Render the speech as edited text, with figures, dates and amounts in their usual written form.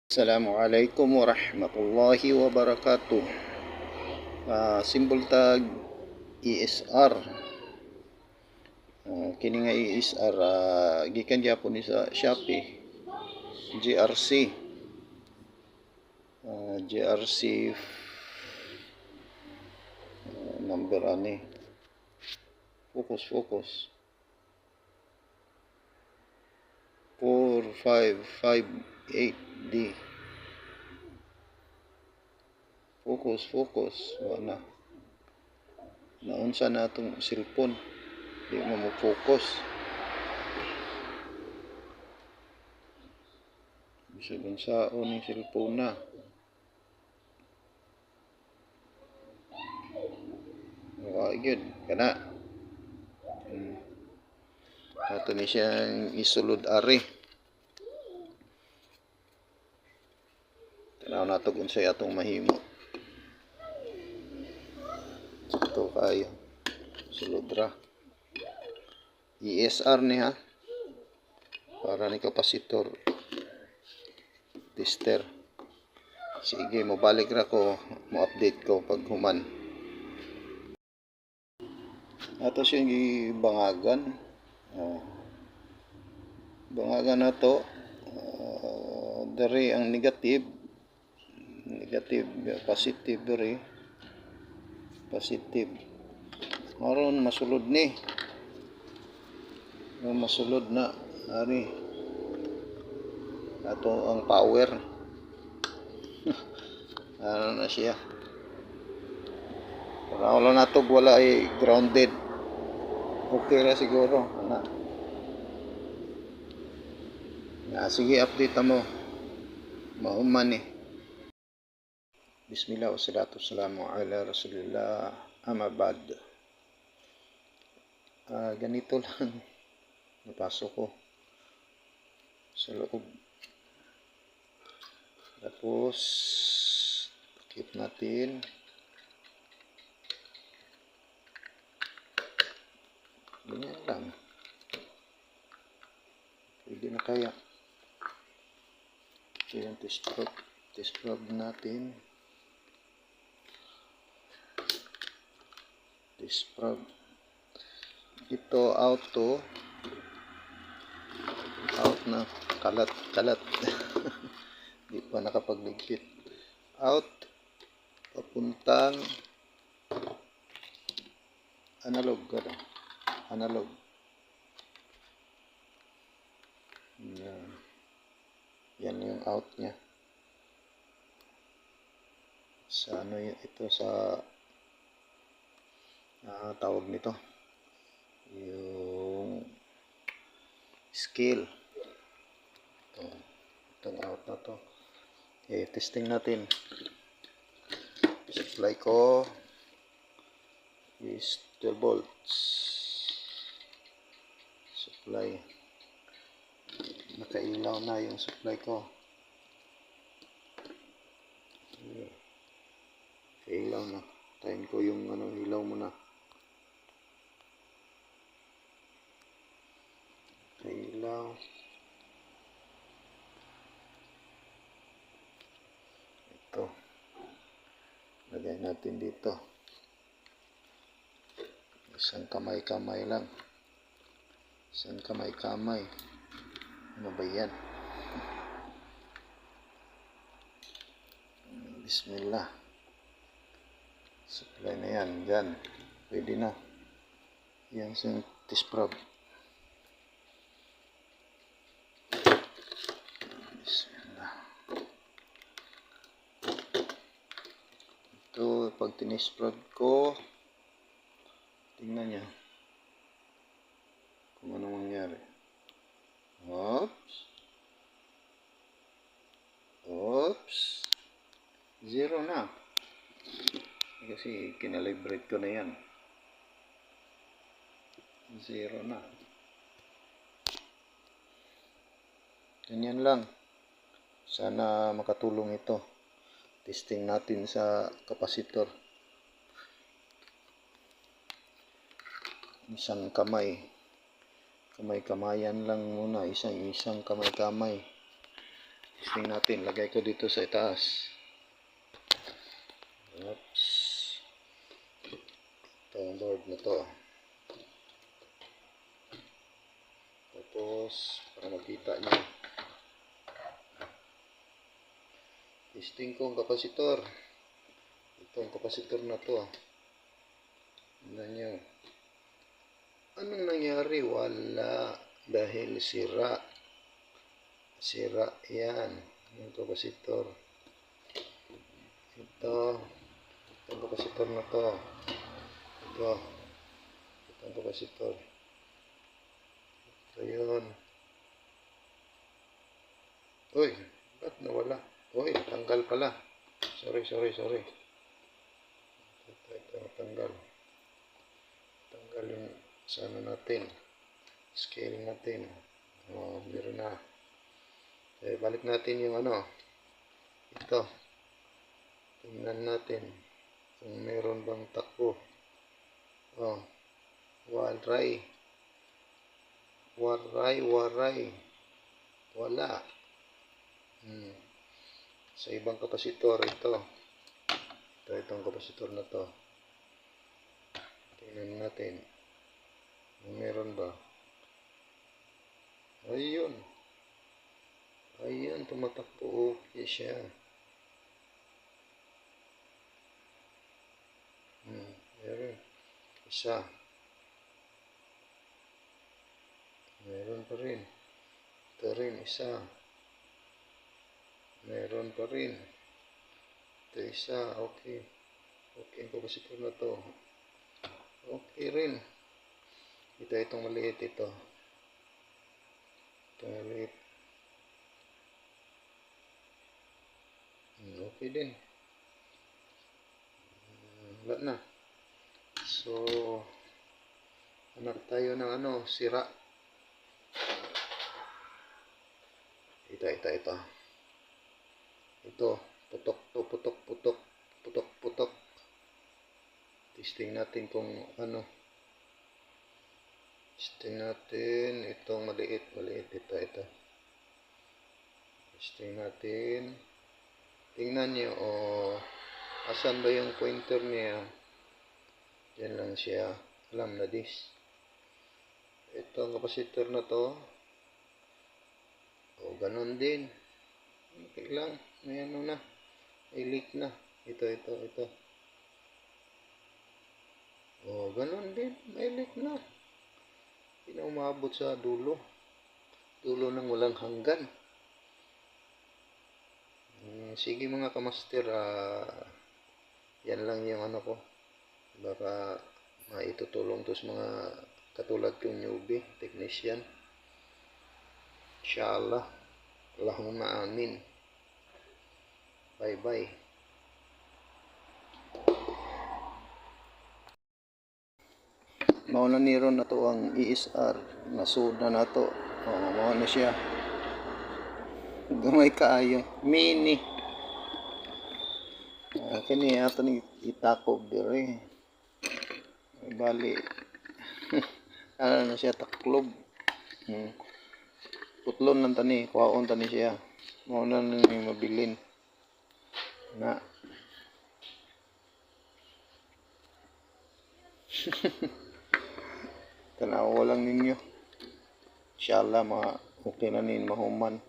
Assalamualaikum warahmatullahi wabarakatuh. Simbol tag ESR. Kini nga ESR gikan gyapon ni sa Shopee. GRC. GRC number ani. Focus. 4558D. Focus. Wala. Naunsa na itong cellphone. Di mo focus. Bisag unsaon yung cellphone na. Good. Kana. Ato ni siyang isulod ari. Tanaw nato kung sa'y atong mahimo. Ito kayo. Sulod ra. ESR ni ha. Para ni kapasitor. Tester. Sige, mabalik ra ko. Mo-update ko pag human. Ato siyang ibangagan. Bangagan na to. Dari ang negative, positive dari. Positive. Maron masulod ni. Masulod na ari. Ato ang power. Ano na siya? Para wala na to, wala ay grounded. Okay ra siguro. Sige, update mo. Mauman eh. Bismillah wassalatu wassalamu ala rasulillah amma ba'd. Ganito lang. Napasok ko sa loob. Tapos takip natin. Ganyan lang. Pwede na kaya. Ito yung test probe natin. Test probe. Ito auto. Out na. Kalat. Di pa nakapagligpit. Out. Papuntang analog. Analog. Yan yung out niya. Sa ano yun, ito sa tawag nito. Yung scale. Itong out na to. Okay, testing natin. Supply ko is 12 volts. Supply. Nakailaw na yung supply ko. Ilaw na. Tayin ko yung ilaw muna. Ilaw. Ito. Lagay natin dito. Isang kamay-kamay lang. Isang kamay-kamay. Ano ba yan? Bismillah. Supply na yan. Yan. Pwede na. Yan sa test probe. Bismillah. Ito, pag test probe ko, tingnan nyo kung ano mangyari. Oops. Zero na. Kasi kinalibrate ko na yan. Zero na. Ganyan lang. Sana makatulong ito. Testing natin sa kapasitor. Isang kamay. Kamay-kamayan lang muna. Isang kamay-kamay. Testing natin. Lagay ko dito sa itaas. Oops. Itong board na to. Tapos, para makita nyo. Testing ko ang kapasitor. Itong kapasitor na to. Tignan nyo. Anong nangyari? Wala. Dahil sira. Sira yan. Yung kapasitor. Ito. Itong kapasitor na to. Ito. Itong kapasitor. Ito yun. Uy. Ba't nawala? Uy, natanggal pala. Sorry. Ito, natanggal. Tanggal yung sa ano natin. Scaling natin. Oh, meron na. Okay, balik natin yung ano. Ito. Tingnan natin kung meron bang takbo. Oh. Waray. Wala. Sa ibang kapasitor ito. Itong kapasitor na to. Tingnan natin. Meron ba? Ayun. Ayun, tumatakbo. Okay siya. Meron. Isa. Meron pa rin. Ito rin, isa. Meron pa rin. Ito isa. Okay. Okay, ang kapasitor na to. Okay rin. Itong maliit ito. Itong maliit. Okay din. Wala na. So, hanap tayo ng ano, sira. Ito. Ito, putok. Testing natin kung ano. Testing natin itong maliit. Ito. Testing natin. Tingnan nyo, asan ba yung pointer niya? Yan lang siya. Alam na this. Ito ang kapasitor na to. Ganon din. Okay lang. May ano na. May leak na. Ito. Ganon din. May leak na. Hindi na umabot sa dulo. Dulo ng walang hanggan. Sige mga kamaster. Yan lang yung ano ko. Baka maitutulong to sa mga katulad kong newbie, technician. Inshallah. Allahumma amin. Bye. Mauna niron na to ang ESR. Nasud na to. Mauna siya. Gamay kaayo. Mini. Kini ato ni itakob dire. Bali. Ano na siya taklob. Putlon lang tani, kuhaon tani siya. Mauna na ni mabilin. Na. Tanawa lang ninyo. Inshallah okay na nin mahuman.